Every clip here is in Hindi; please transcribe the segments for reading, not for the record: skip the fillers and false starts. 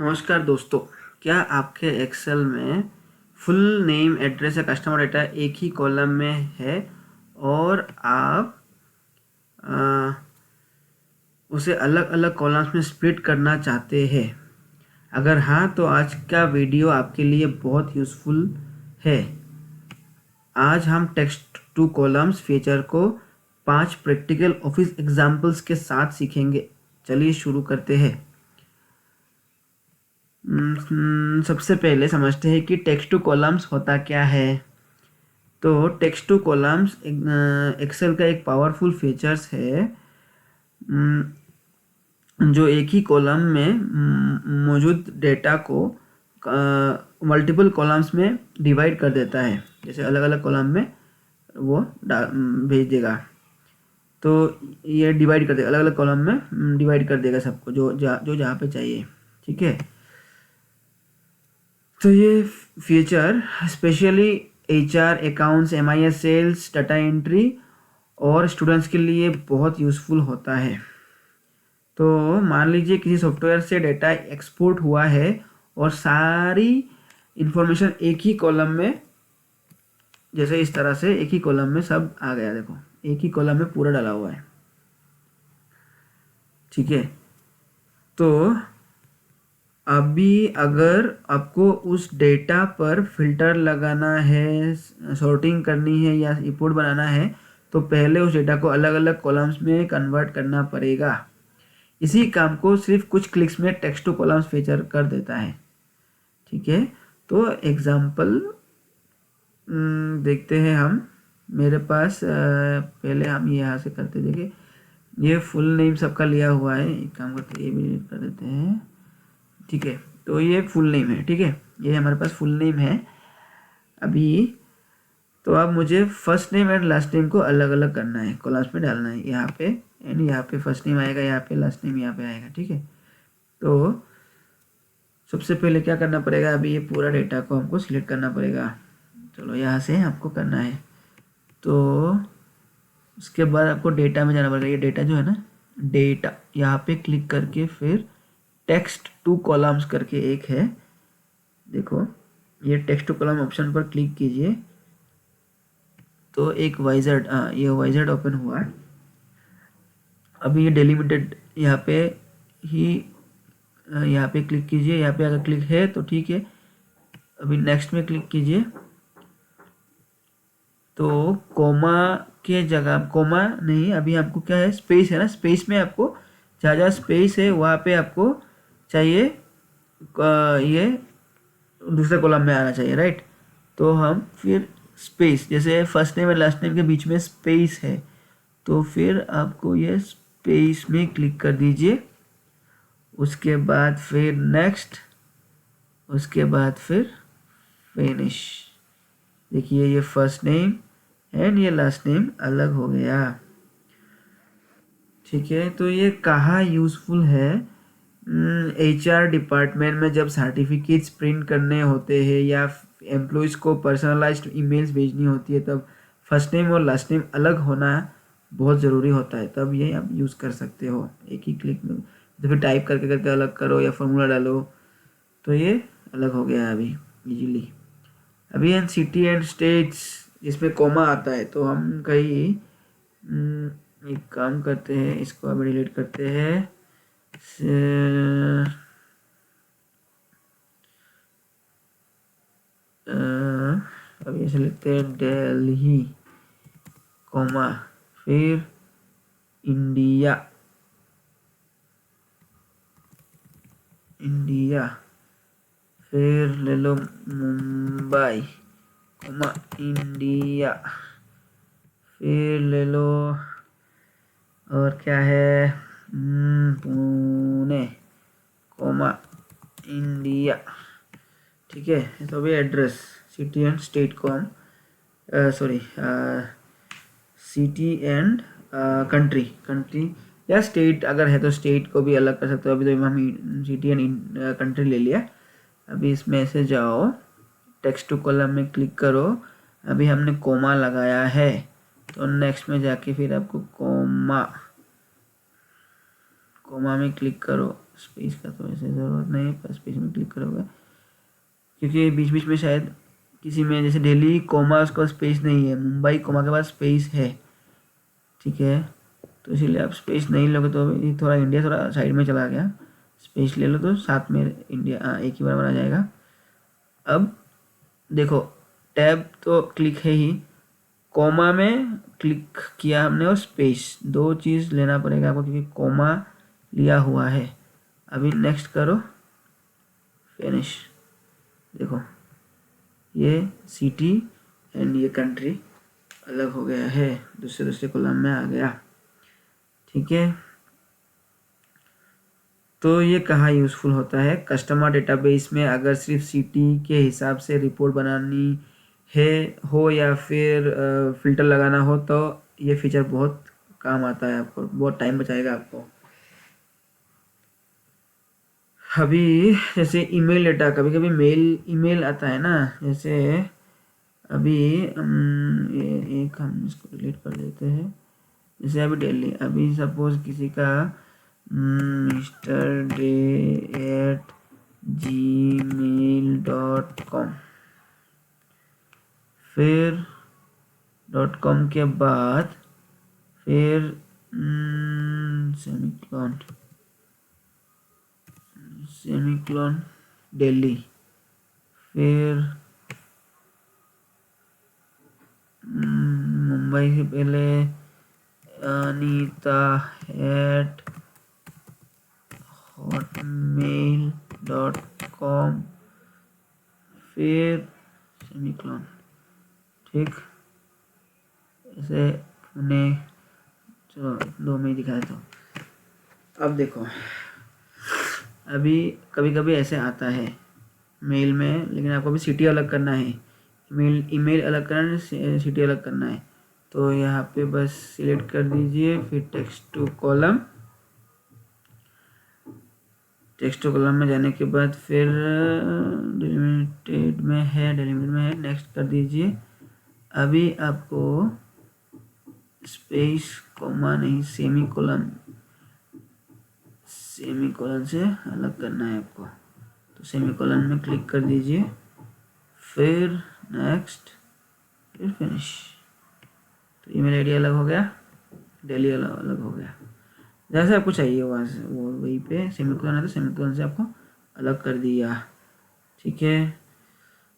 नमस्कार दोस्तों, क्या आपके एक्सेल में फुल नेम, एड्रेस या कस्टमर डेटा एक ही कॉलम में है और आप उसे अलग अलग कॉलम्स में स्प्लिट करना चाहते हैं? अगर हाँ, तो आज का वीडियो आपके लिए बहुत यूज़फुल है। आज हम टेक्स्ट टू कॉलम्स फीचर को 5 प्रैक्टिकल ऑफिस एग्जाम्पल्स के साथ सीखेंगे। चलिए शुरू करते हैं। सबसे पहले समझते हैं कि टेक्स्ट टू कॉलम्स होता क्या है। तो टेक्स्ट टू कॉलम्स एक्सेल का एक पावरफुल फीचर्स है जो एक ही कॉलम में मौजूद डेटा को मल्टीपल कॉलम्स में डिवाइड कर देता है। जैसे अलग अलग कॉलम में वो भेज देगा, तो ये डिवाइड कर देगा, अलग अलग कॉलम में डिवाइड कर देगा सबको जो जहाँ पे चाहिए। ठीक है, तो ये feature specially HR, accounts, MIS, sales, data entry और स्टूडेंट्स के लिए बहुत यूज़फुल होता है। तो मान लीजिए किसी सॉफ्टवेयर से डेटा एक्सपोर्ट हुआ है और सारी इन्फॉर्मेशन एक ही कॉलम में, जैसे इस तरह से एक ही कॉलम में सब आ गया। देखो, एक ही कॉलम में पूरा डाला हुआ है। ठीक है, तो अभी अगर आपको उस डेटा पर फिल्टर लगाना है, सॉर्टिंग करनी है या रिपोर्ट बनाना है, तो पहले उस डेटा को अलग अलग कॉलम्स में कन्वर्ट करना पड़ेगा। इसी काम को सिर्फ कुछ क्लिक्स में टेक्स्ट टू कॉलम्स फीचर कर देता है। ठीक है, तो एग्जांपल देखते हैं हम। मेरे पास पहले हम यहाँ से करते, देखिए ये फुल नेम सबका लिया हुआ है। एक काम करते, ये भी डिलीट कर देते हैं। ठीक है, तो ये फुल नेम है। ठीक है, ये हमारे पास फुल नेम है अभी। तो अब मुझे first name and last name को अलग अलग करना है, कॉलम्स में डालना है। यहाँ पे एंड यहाँ पे फर्स्ट नेम आएगा, यहाँ पे लास्ट नेम यहाँ पे आएगा। ठीक है, तो सबसे पहले क्या करना पड़ेगा, अभी ये पूरा डेटा को हमको सिलेक्ट करना पड़ेगा। चलो यहाँ से आपको करना है, तो उसके बाद आपको डेटा में जाना पड़ेगा। ये डेटा जो है ना, डेटा यहाँ पे क्लिक करके फिर टेक्स्ट टू कॉलम्स करके एक है, देखो ये टेक्स्ट टू कॉलम ऑप्शन पर क्लिक कीजिए तो एक वाइजर्ड, ये वाइजर्ड ओपन हुआ। अभी ये डेलिमिटेड यहाँ पे ही, यहाँ पे क्लिक कीजिए। यहाँ पे अगर क्लिक है तो ठीक है, अभी नेक्स्ट में क्लिक कीजिए तो कोमा के जगह, कोमा नहीं, अभी आपको क्या है, स्पेस है ना, स्पेस में आपको जहाँ जहाँ स्पेस है वहाँ पे आपको चाहिए ये दूसरे कॉलम में आना चाहिए, राइट। तो हम फिर स्पेस, जैसे फर्स्ट नेम और लास्ट नेम के बीच में स्पेस है, तो फिर आपको ये स्पेस में क्लिक कर दीजिए। उसके बाद फिर नेक्स्ट, उसके बाद फिर फिनिश। देखिए ये फर्स्ट नेम एंड ये लास्ट नेम अलग हो गया। ठीक है, तो ये कहाँ यूज़फुल है, HR डिपार्टमेंट में जब सर्टिफिकेट्स प्रिंट करने होते हैं या एम्प्लॉयज़ को पर्सनलाइज्ड ईमेल्स भेजनी होती है, तब फर्स्ट नेम और लास्ट नेम अलग होना बहुत ज़रूरी होता है। तब ये आप यूज़ कर सकते हो एक ही क्लिक में। तो फिर टाइप करके करके अलग करो या फॉर्मूला डालो, तो ये अलग हो गया अभी इजीली। अभी एन सिटी एंड स्टेट्स जिसमें कोमा आता है, तो हम कहीं एक काम करते हैं, इसको अभी डिलीट करते हैं। अब ऐसे लिखते हैं दिल्ली कोमा फिर इंडिया, इंडिया फिर ले लो मुंबई कोमा इंडिया, फिर ले लो और क्या है, पुणे कोमा इंडिया। ठीक है, तो अभी एड्रेस सिटी एंड स्टेट को हम sorry city and country, country या स्टेट अगर है तो स्टेट को भी अलग कर सकते हो। अभी तो हम सिटी एंड कंट्री ले लिया। अभी इसमें से जाओ, टेक्स्ट टू कॉलम में क्लिक करो। अभी हमने कोमा लगाया है, तो नेक्स्ट में जाके फिर आपको कोमा, कोमा में क्लिक करो। स्पेस का तो ऐसे ज़रूरत नहीं है, पर स्पेस में क्लिक करोगे क्योंकि बीच बीच में शायद किसी में, जैसे दिल्ली कोमा उसका स्पेस नहीं है, मुंबई कोमा के बाद स्पेस है, ठीक है। तो इसीलिए आप स्पेस नहीं लोगे तो ये थोड़ा इंडिया थोड़ा साइड में चला गया। स्पेस ले लो तो साथ में इंडिया एक ही बार बना जाएगा। अब देखो टैब तो क्लिक है ही, कोमा में क्लिक किया हमने और स्पेस, दो चीज़ लेना पड़ेगा आपको क्योंकि कोमा लिया हुआ है। अभी नेक्स्ट करो, फिनिश। देखो ये सिटी एंड ये कंट्री अलग हो गया है, दूसरे कॉलम में आ गया, ठीक है। तो ये कहाँ यूज़फुल होता है, कस्टमर डेटाबेस में अगर सिर्फ सिटी के हिसाब से रिपोर्ट बनानी है हो या फिर फ़िल्टर लगाना हो तो ये फीचर बहुत काम आता है, आपको बहुत टाइम बचाएगा आपको। अभी जैसे ईमेल डेटा, कभी कभी ईमेल आता है ना, जैसे अभी ये एक हम इसको डिलीट कर देते हैं। जैसे अभी दिल्ली, अभी सपोज किसी का mrday@gmail.com, फिर .com के बाद फिर सेमीक्लोन दिल्ली, फिर मुंबई से पहले anita@hotmail.com, फिर सेमीक्लोन, ठीक। ऐसे मैंने, चलो दो में ही दिखा देता हूँ। अब देखो अभी कभी कभी ऐसे आता है मेल में, लेकिन आपको भी सिटी अलग करना है, ईमेल अलग करना है, सिटी अलग करना है। तो यहाँ पे बस सिलेक्ट कर दीजिए, फिर text to column, text to column में जाने के बाद फिर डिलीमिटेड में है, नेक्स्ट कर दीजिए। अभी आपको स्पेस कॉमा नहीं, सेमीकोलन से अलग करना है आपको, तो सेमीकोलन में क्लिक कर दीजिए, फिर नेक्स्ट, फिर फिनिश। तो ईमेल आईडी अलग हो गया, दिल्ली अलग हो गया। जैसे आपको चाहिए वहाँ से वो वहीं पे सेमीकोलन है तो सेमीकोलन से आपको अलग कर दिया, ठीक है।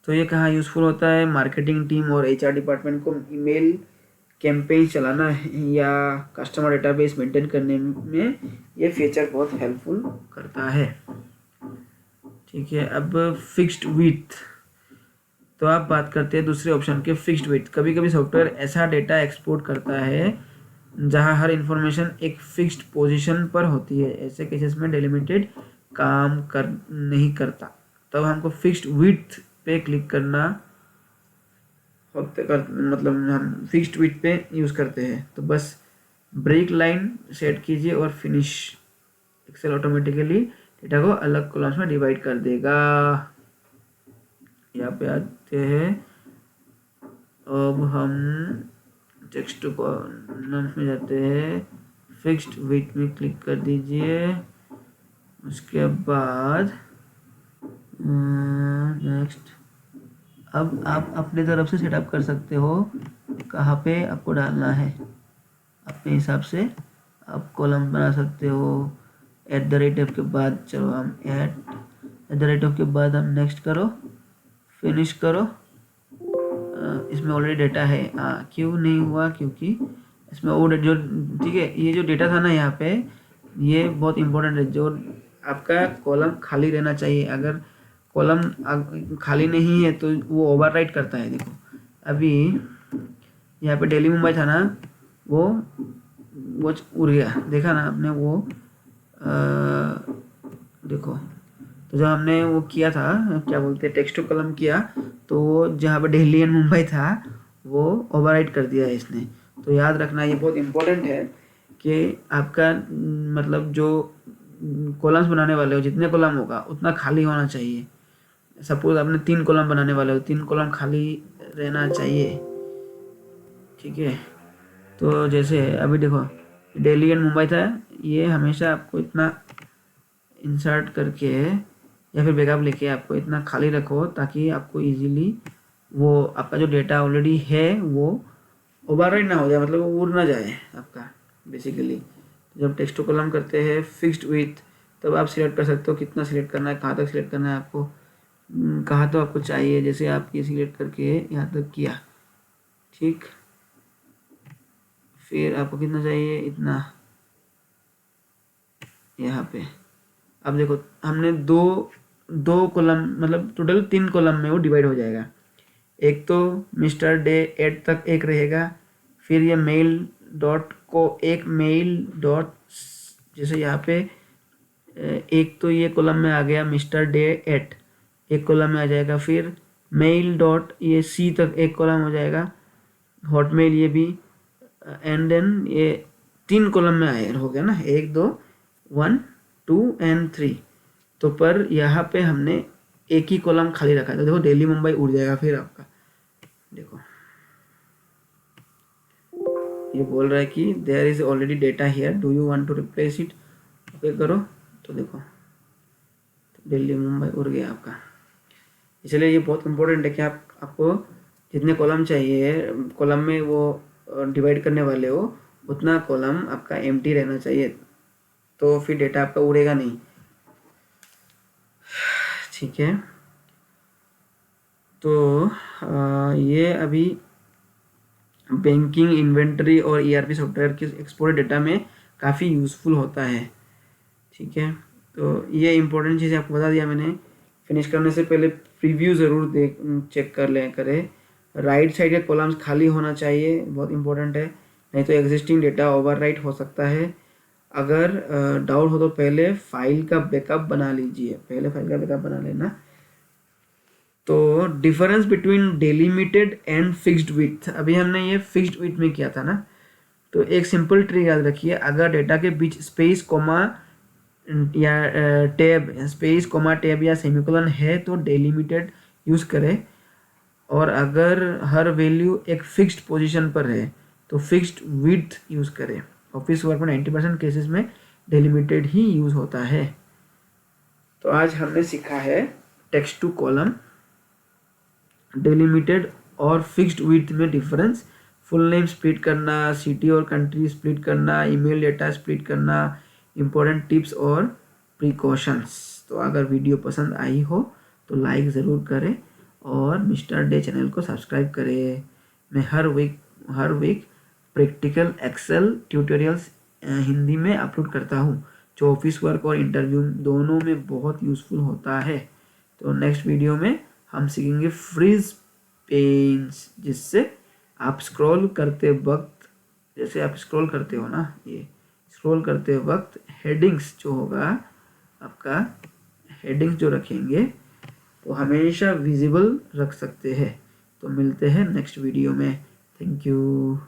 तो ये कहाँ यूज़फुल होता है, मार्केटिंग टीम और HR डिपार्टमेंट को ईमेल कैंपेन चलाना है या कस्टमर डेटाबेस मेंटेन करने में ये फीचर बहुत हेल्पफुल करता है, ठीक है। अब फिक्स्ड विड्थ, तो आप बात करते हैं दूसरे ऑप्शन के, फिक्स्ड विड्थ। कभी कभी सॉफ्टवेयर ऐसा डेटा एक्सपोर्ट करता है जहां हर इंफॉर्मेशन एक फिक्स्ड पोजीशन पर होती है, ऐसे केसेस में डिलिमिटेड काम नहीं करता, तब हमको फिक्स्ड विड्थ पे क्लिक करना मतलब हम फिक्स्ड विड्थ पे यूज़ करते हैं। तो बस ब्रेक लाइन सेट कीजिए और फिनिश। एक्सेल ऑटोमेटिकली डेटा को अलग कॉलम्स में डिवाइड कर देगा। यहाँ पे आते हैं, अब हम टेक्स्ट टू कॉलम्स में जाते हैं, फिक्स्ड विड्थ में क्लिक कर दीजिए, उसके बाद नेक्स्ट। अब आप अपने तरफ से सेटअप कर सकते हो कहाँ पे आपको डालना है, अपने हिसाब से आप कॉलम बना सकते हो। @ के बाद चलो हम @ के बाद हम नेक्स्ट करो, फिनिश करो। इसमें ऑलरेडी डेटा है, क्यों नहीं हुआ, क्योंकि इसमें वो जो, ठीक है, ये जो डेटा था ना यहाँ पे, ये बहुत इंपॉर्टेंट है। जो आपका कॉलम खाली रहना चाहिए, अगर कॉलम खाली नहीं है तो वो ओवरराइट करता है। देखो अभी यहाँ पे दिल्ली मुंबई था ना, वो उड़ गया, देखा ना आपने वो देखो। तो जब हमने वो किया था, क्या बोलते हैं, टेक्स्ट टू कॉलम किया, तो जहाँ पे दिल्ली एंड मुंबई था वो ओवरराइट कर दिया है इसने। तो याद रखना, ये बहुत इम्पोर्टेंट है कि आपका मतलब जो कॉलम्स बनाने वाले हो, जितने कॉलम होगा उतना खाली होना चाहिए। सपोज आपने 3 कॉलम बनाने वाले हो, 3 कॉलम खाली रहना चाहिए, ठीक है। तो जैसे अभी देखो दिल्ली एंड मुंबई था, ये हमेशा आपको इतना इंसर्ट करके या फिर बैकअप लेके आपको इतना खाली रखो ताकि आपको इजीली वो आपका जो डेटा ऑलरेडी है वो ओवरराइट ना हो जाए, मतलब वो उड़ ना जाए आपका बेसिकली। जब टेक्स्ट टू कॉलम करते हैं फिक्स्ड विथ, तब आप सिलेक्ट कर सकते हो कितना सिलेक्ट करना है, कहाँ तक सिलेक्ट करना है आपको, कहाँ तो आपको चाहिए। जैसे आप ये सिलेक्ट करके यहाँ तक किया, ठीक, फिर आपको कितना चाहिए, इतना यहाँ पे। अब देखो हमने दो कॉलम, मतलब टोटल 3 कॉलम में वो डिवाइड हो जाएगा। एक तो मिस्टर डे एड तक एक रहेगा, फिर ये मेल डॉट को एक मेल डॉट, जैसे यहाँ पे एक तो ये कॉलम में आ गया मिस्टर डे एट, एक कॉलम में आ जाएगा। फिर मेल डॉट ये सी तक एक कॉलम हो जाएगा, हॉटमेल ये भी, एंड देन ये 3 कॉलम में आए हो गया ना, 1 2 1 2 एंड 3। तो पर यहाँ पे हमने एक ही कॉलम खाली रखा है, तो देखो दिल्ली मुंबई उड़ जाएगा। फिर आपका देखो ये बोल रहा है कि there is already data here, do you want to replace it, okay करो। तो देखो दिल्ली मुंबई उड़ गया आपका। इसलिए ये बहुत इंपॉर्टेंट है कि आपको जितने कॉलम चाहिए, कॉलम में वो डिवाइड करने वाले हो, उतना कॉलम आपका एम्प्टी रहना चाहिए, तो फिर डेटा आपका उड़ेगा नहीं, ठीक है। तो ये अभी बैंकिंग, इन्वेंटरी और ईआरपी सॉफ्टवेयर के एक्सपोर्ट डेटा में काफ़ी यूज़फुल होता है, ठीक है। तो ये इंपॉर्टेंट चीज़ें आपको बता दिया मैंने। फिनिश करने से पहले प्रीव्यू ज़रूर चेक करें। राइट साइड के कॉलम्स खाली होना चाहिए, बहुत इंपॉर्टेंट है, नहीं तो एग्जिस्टिंग डेटा ओवरराइट हो सकता है। अगर डाउट हो तो पहले फाइल का बैकअप बना लीजिए, पहले फाइल का बैकअप बना लेना। तो difference between delimited and fixed width, अभी हमने ये फिक्स्ड विड्थ में किया था ना। तो एक सिंपल ट्रिक याद रखिए, अगर डेटा के बीच स्पेस कोमा या टैब या सेमीकोलन है तो डेलिमिटेड यूज़ करें, और अगर हर वैल्यू एक फिक्स्ड पोजीशन पर है तो फिक्स्ड विड्थ यूज़ करें। ऑफिस वर्क में 90% केसेस में डेलिमिटेड ही यूज़ होता है। तो आज हमने सीखा है टेक्स्ट टू कॉलम, डेलिमिटेड और फिक्स्ड विड्थ में डिफरेंस, फुल नेम स्प्लिट करना, सिटी और कंट्री स्प्लिट करना, ईमेल डेटा स्प्लिट करना, इम्पोर्टेंट टिप्स और प्रिकॉशंस। तो अगर वीडियो पसंद आई हो तो लाइक ज़रूर करें और मिस्टर डे चैनल को सब्सक्राइब करें। मैं हर week practical Excel tutorials Hindi में अपलोड करता हूँ, जो ऑफिस वर्क और इंटरव्यू दोनों में बहुत यूज़फुल होता है। तो नेक्स्ट वीडियो में हम सीखेंगे फ्रीज पेन्स, जिससे आप स्क्रॉल करते वक्त, जैसे आप स्क्रॉल करते हो ना, ये स्क्रॉल करते वक्त हेडिंग्स जो होगा आपका, हेडिंग्स जो रखेंगे वो हमेशा विजिबल रख सकते हैं। तो मिलते हैं नेक्स्ट वीडियो में, थैंक यू।